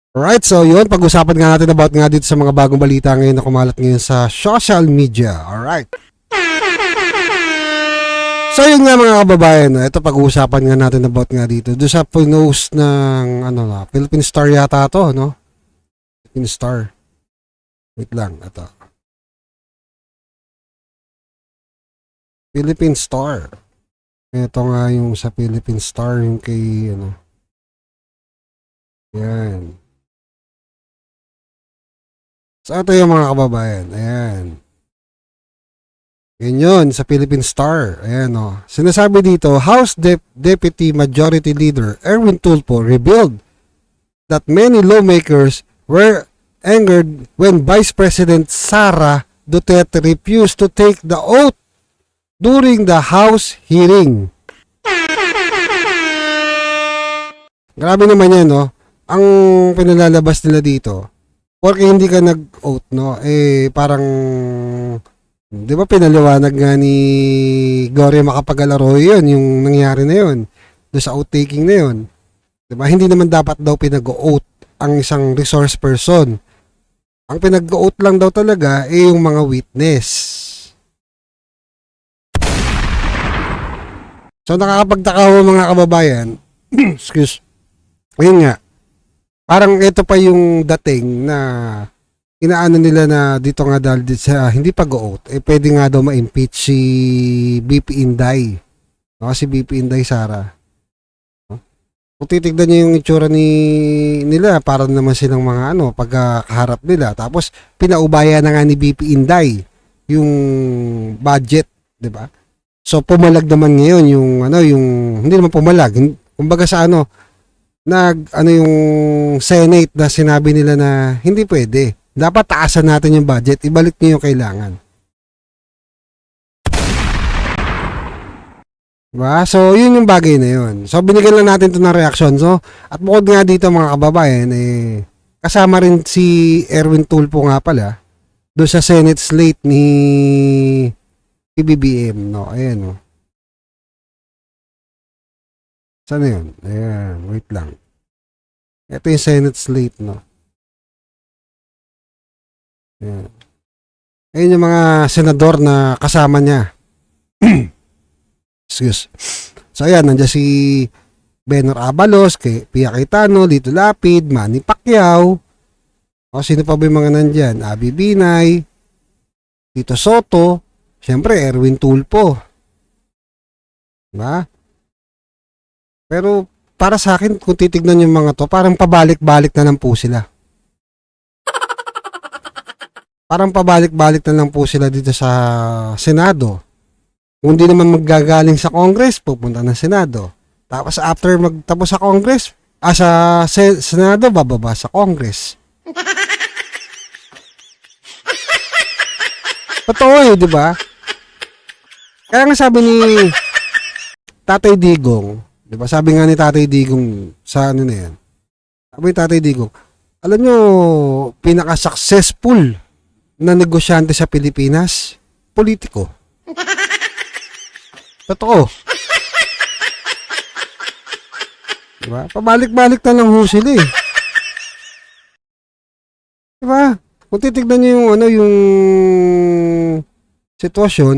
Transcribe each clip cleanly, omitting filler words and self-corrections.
Alright, so yun, pag-usapan nga natin about nga dito sa mga bagong balita ngayon na kumalat ngayon sa social media. Alright. So yun nga mga kababayan, ito pag-uusapan nga natin about nga dito. Doon sa post ng Philippine Star yata to, no? Philippine Star. Wait lang, ito. Philippine Star. Ito nga yung sa Philippine Star, yung kay, yan. So ito yung mga kababayan, ayan. Yan yun, sa Philippine Star. Ayan o. Sinasabi dito, House Deputy Majority Leader Erwin Tulfo revealed that many lawmakers were angered when Vice President Sara Duterte refused to take the oath during the House hearing. Grabe naman yan, no? Ang pinalalabas nila dito, porque hindi ka nag-oath, no? Parang, di ba pinaliwanag nga ni Gloria Macapagal-Arroyo yun, yung nangyari na yun, doon sa oath-taking na yun. Di ba? Hindi naman dapat daw pinag-oath ang isang resource person. Ang pinag-oath lang daw talaga yung mga witness. So nakakapagtaka ho mga kababayan, excuse, ayun nga, parang ito pa yung dating na inaano nila na dito nga dahil sa hindi pag-oath, pwede nga daw ma-impeach si BP Inday. No, si BP Inday Sara. No? Kung titignan niyo yung itsura nila, para naman silang mga pagkakaharap nila. Tapos pinaubaya na nga ni BP Inday yung budget, 'di ba? So pumalag naman ngayon yung yung hindi naman pumalag. Kumbaga sa yung Senate na sinabi nila na hindi pwede. Dapat taasan natin yung budget, ibalik niyo yung kailangan. Diba? So, yun yung bagay na yun. So, binigyan lang natin ito ng reaction. So, at bukod nga dito mga kababayan, kasama rin si Erwin Tulfo nga pala doon sa Senate slate ni PBBM, no? Ayan, no? Saan na yun? Ayan, wait lang. Ito yung Senate slate, no? Ayan. Ayan yung mga senador na kasama niya. Excuse. So ayan, nandiyan si Benor Abalos, Pia Cayetano, Lito Lapid, Manny Pacquiao. O sino pa ba yung mga nandyan? Abby Binay, Tito Soto, siyempre Erwin Tulfo. Diba? Pero para sa akin, kung titignan yung mga to, parang pabalik-balik na lang po sila. Parang pabalik-balik na lang po sila dito sa Senado. Kung di naman maggagaling sa Congress, pupunta ng Senado. Tapos after magtapos sa Congress, sa Senado, bababa sa Congress. Totoo di ba? Kaya nga sabi ni Tatay Digong, di ba? Sabi nga ni Tatay Digong sa na yan. Sabi ni Tatay Digong, alam nyo, pinaka-successful na negosyante sa Pilipinas, politiko. Totoo. Diba? Pabalik-balik na lang ho sila eh. Diba? Kung titignan nyo yung yung sitwasyon,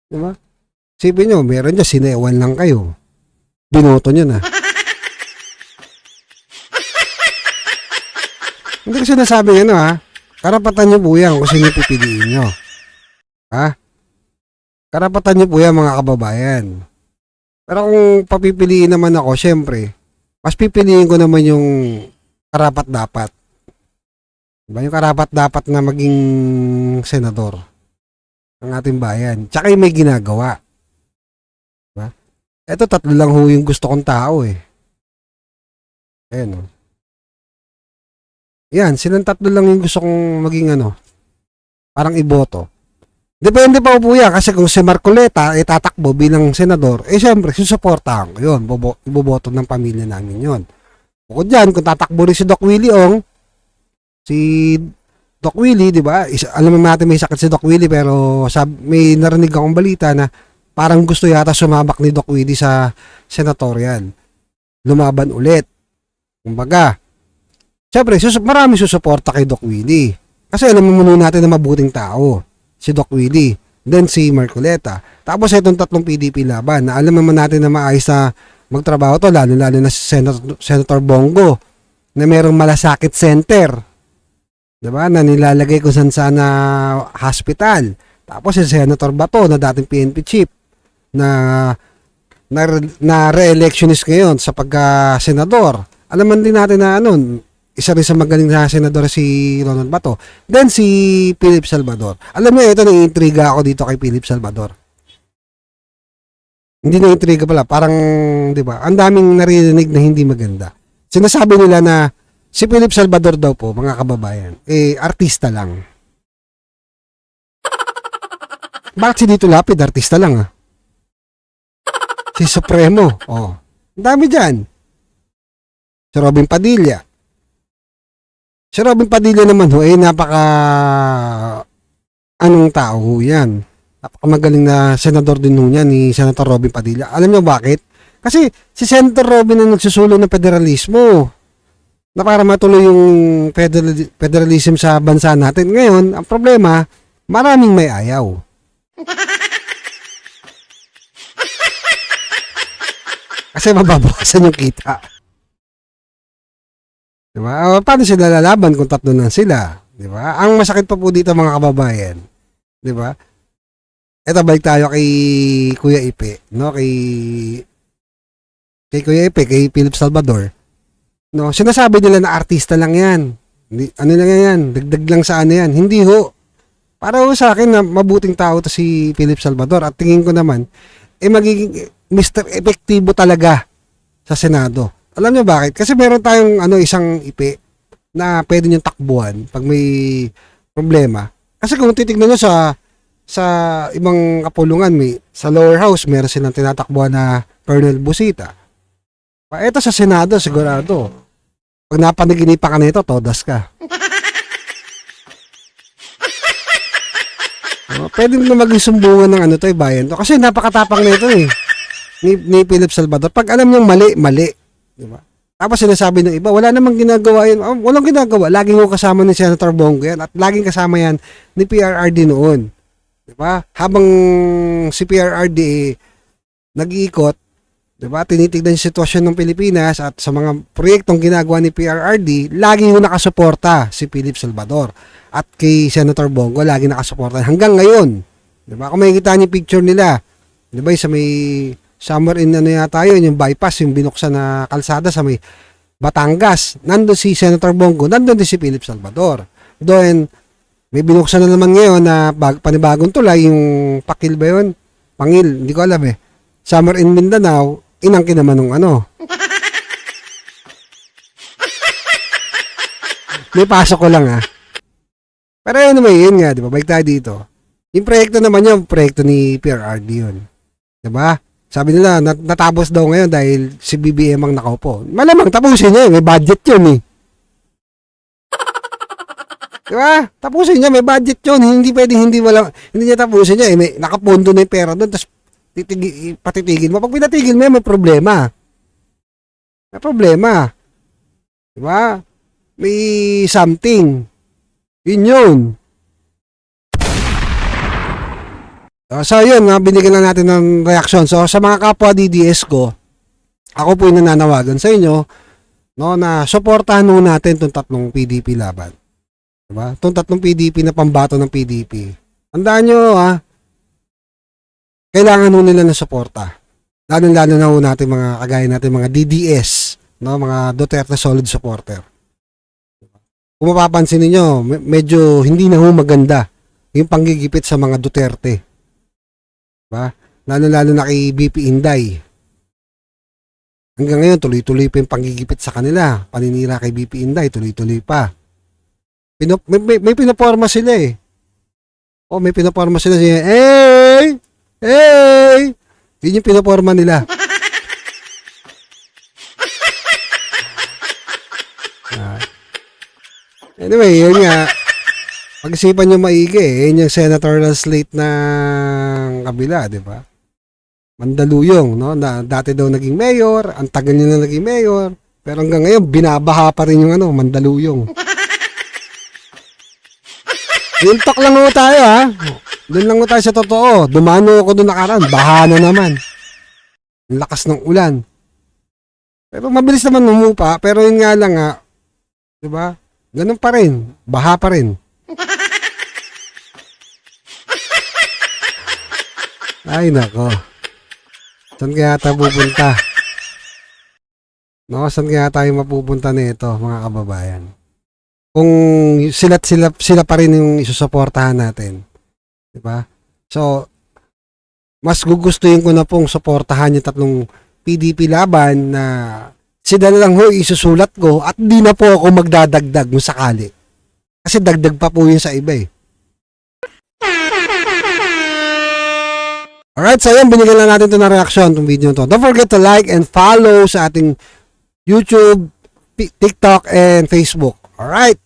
diba? Sipin nyo, meron dyan, sinewan lang kayo. Binoto nyo na. Hindi ko sinasabing karapatan nyo po yan kung sino pipiliin nyo. Ha? Karapatan nyo po yan mga kababayan. Pero kung papipiliin naman ako, syempre, mas pipiliin ko naman yung karapat-dapat. Diba? Yung karapat-dapat na maging senador ng ating bayan. Tsaka yung may ginagawa. Diba? Eto, 3 lang ho yung gusto kong tao eh. Ayan o. Yan, silang 3 lang yung gusto kong maging parang iboto. Depende pa po yan kasi kung si Marcoleta tatakbo bilang senador, syempre, susuportahan ko yun. Iboboto ng pamilya namin yun. Bukod dyan, kung tatakbo rin si Doc Willie Ong, si Doc Willie, di ba? Alam natin may sakit si Doc Willie pero may narinig akong balita na parang gusto yata sumabak ni Doc Willie sa senatorial. Lumaban ulit. Kumbaga, syempre, marami susuporta kay Doc Willie. Kasi alam mo muna natin na mabuting tao. Si Doc Willie. Then si Marcoleta. Tapos itong tatlong PDP laban na alam naman natin na maayos na magtrabaho to, lalo-lalo na si Senator Bongo na merong malasakit center. Diba? Na nilalagay kung saan na hospital. Tapos si Senator Bato na dating PNP chief na re-electionist ngayon sa pagka-senador. Alam din natin na isa rin sa magaling na senador si Ronald Bato. Then si Philip Salvador. Alam niyo, ito naiintriga ako dito kay Philip Salvador. Hindi naiintriga pala. Parang, di ba, ang daming narinig na hindi maganda. Sinasabi nila na si Philip Salvador daw po, mga kababayan, artista lang. Bakit si Dito Lapid, artista lang Si Supremo, ang dami dyan. Si Robin Padilla. Si Robin Padilla naman napaka tao yan. Napakamagaling na senador din yan ni Senator Robin Padilla. Alam niyo bakit? Kasi si Senator Robin ang nagsusulong ng federalismo na para matuloy yung federalism sa bansa natin. Ngayon, ang problema, maraming may ayaw. Kasi mababawasan yung kita. Diba? Paano sila lalaban kung tatlo na sila? Diba? Ang masakit pa po dito mga kababayan. Diba? Eto, balik tayo kay Kuya Ipe. No? Kay Kuya Ipe, kay Philip Salvador. No? Sinasabi nila na artista lang yan. Ano lang yan? Dagdag lang sa yan. Hindi ho. Para ho sa akin na mabuting tao to si Philip Salvador. At tingin ko naman, magiging Mr. Epektibo talaga sa Senado. Alam niyo bakit? Kasi meron tayong isang ipe na pwede niyong takbuhan pag may problema. Kasi kung titignan niyo sa ibang kapulungan, sa lower house, meron silang tinatakbuhan na Colonel Busita. Ito sa Senado, sigurado. Pag napanaginipan ka nito, todas ka. Pwede mo na maging sumbungan ng bayan to. Kasi napakatapang nito ni Philip Salvador. Pag alam niyang mali. Diba? Tapos sinasabi ng iba, wala namang ginagawa yun. Walang ginagawa. Laging ko kasama ni Senator Bongo yan at laging kasama yan ni PRRD noon. Diba? Habang si PRRD nag-iikot, diba? Tinitignan yung sitwasyon ng Pilipinas at sa mga proyektong ginagawa ni PRRD, laging yung nakasuporta si Philip Salvador. At kay Senator Bongo, laging nakasuporta. Hanggang ngayon. Diba? Kung makikita niyo picture nila, diba? Sa may summer in yata yun, yung bypass, yung binuksan na kalsada sa may Batangas. Nandun si Senator Bongo, nandun din si Philip Salvador. Doon, may binuksan na naman ngayon na panibagong tulay, yung Pakil ba yun? Pangil, hindi ko alam Summer in Mindanao, inangkin naman ng May pasok ko lang Pero anyway, yun nga, di ba? Balik tayo dito. Yung proyekto naman yung proyekto ni PRRD yun. Di ba? Sabi nila, natapos daw ngayon dahil si BBM ang nakaupo. Malamang tapusin niya may budget yun Diba? Tapusin niya, may budget yun. Hindi pwedeng hindi niya tapusin niya. May nakapondo na yung pera doon, tapos patitigil mo. Pag pinatigil mo, may problema. May problema. Diba? May something. Yun. So yun, binigyan na natin ng reaction. So sa mga kapwa DDS ko, ako po yung nananawagan sa inyo na suportahan mo natin itong tatlong PDP laban. Diba? Itong tatlong PDP na pambato ng PDP. Tandaan nyo kailangan mo nila ng suporta. Lalo na natin mga kagaya natin mga DDS, mga Duterte solid supporter. Kung mapapansin niyo, medyo hindi na maganda yung panggigipit sa mga Duterte. Diba? Lalo na kay BP Inday. Hanggang ngayon, tuloy-tuloy pa yung panggigipit sa kanila. Paninira kay BP Inday, tuloy-tuloy pa. May pinaporma sila may pinaporma sila siya. Hey! Yun yung pinaporma nila. Anyway, yun nga. Pag-isipan nyo maigi yun yung senatorial slate ng kabila, di ba? Mandaluyong, na dati daw naging mayor, ang tagal niya na naging mayor, Pero hanggang ngayon, binabaha pa rin yung Mandaluyong. Real talk lang ho tayo, ha? Doon lang ho tayo sa totoo. Dumano ako doon nakaraan. Baha na naman. Ang lakas ng ulan. Pero mabilis naman umupa. Pero yun nga lang, diba? Ganun pa rin. Baha pa rin. Ay, nako. Saan kaya tayo pupunta? No, saan kaya tayo mapupunta nito, mga kababayan? Kung sila pa rin yung isusuportahan natin. Diba? So, mas gugustuhin ko na pong suportahan yung tatlong PDP laban na sila lang ho isusulat ko at di na po ako magdadagdag kung sakali. Kasi dagdag pa po yun sa iba eh. Alright, so yan, binigyan lang natin ito na reaksyon itong video to. Don't forget to like and follow sa ating YouTube, TikTok, and Facebook. Alright.